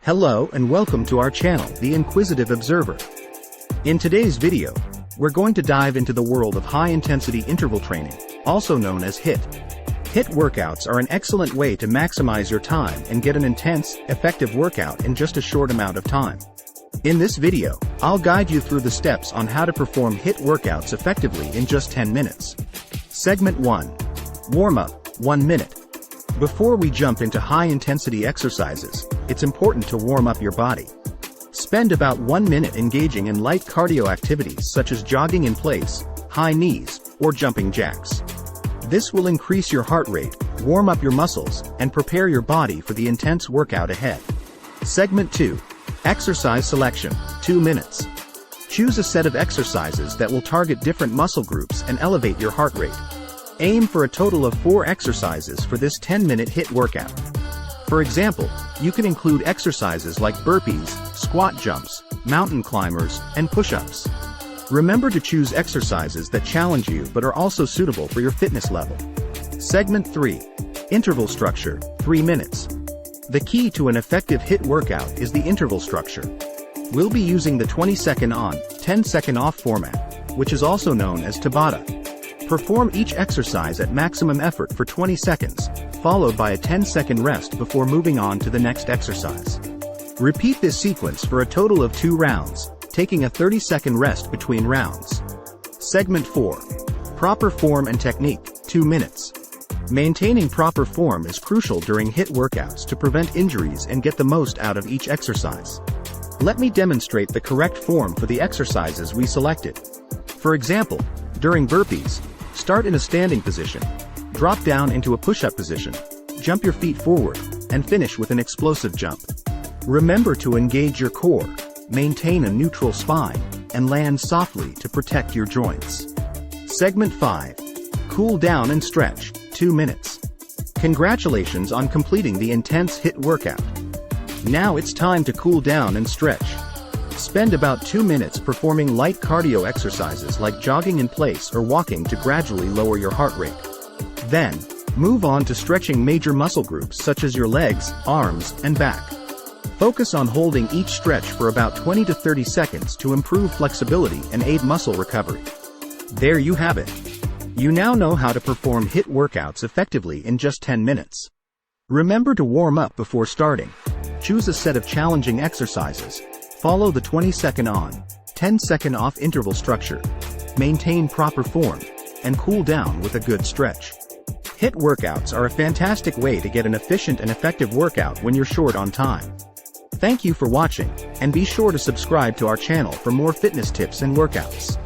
Hello and welcome to our channel, The Inquisitive Observer. In today's video, we're going to dive into the world of high-intensity interval training, also known as HIIT. HIIT workouts are an excellent way to maximize your time and get an intense, effective workout in just a short amount of time. In this video, I'll guide you through the steps on how to perform HIIT workouts effectively in just 10 minutes. Segment 1. Warm-up, 1 minute. Before we jump into high-intensity exercises, it's important to warm up your body. Spend about 1 minute engaging in light cardio activities such as jogging in place, high knees, or jumping jacks. This will increase your heart rate, warm up your muscles, and prepare your body for the intense workout ahead. Segment 2. Exercise selection, 2 minutes. Choose a set of exercises that will target different muscle groups and elevate your heart rate. Aim for a total of 4 exercises for this 10-minute HIIT workout. For example, you can include exercises like burpees, squat jumps, mountain climbers, and push-ups. Remember to choose exercises that challenge you but are also suitable for your fitness level. Segment 3. Interval structure, 3 minutes. The key to an effective HIIT workout is the interval structure. We'll be using the 20-second on, 10-second off format, which is also known as Tabata. Perform each exercise at maximum effort for 20 seconds, followed by a 10-second rest before moving on to the next exercise. Repeat this sequence for a total of 2 rounds, taking a 30-second rest between rounds. Segment 4. Proper form and technique, 2 minutes. Maintaining proper form is crucial during HIIT workouts to prevent injuries and get the most out of each exercise. Let me demonstrate the correct form for the exercises we selected. For example, during burpees, start in a standing position, drop down into a push-up position, jump your feet forward, and finish with an explosive jump. Remember to engage your core, maintain a neutral spine, and land softly to protect your joints. Segment 5. Cool down and stretch, 2 minutes. Congratulations on completing the intense HIIT workout. Now it's time to cool down and stretch. Spend about 2 minutes performing light cardio exercises like jogging in place or walking to gradually lower your heart rate. Then, move on to stretching major muscle groups such as your legs, arms, and back. Focus on holding each stretch for about 20 to 30 seconds to improve flexibility and aid muscle recovery. There you have it. You now know how to perform HIIT workouts effectively in just 10 minutes. Remember to warm up before starting. Choose a set of challenging exercises. Follow the 20-second on, 10-second off interval structure. Maintain proper form, and cool down with a good stretch. HIIT workouts are a fantastic way to get an efficient and effective workout when you're short on time. Thank you for watching, and be sure to subscribe to our channel for more fitness tips and workouts.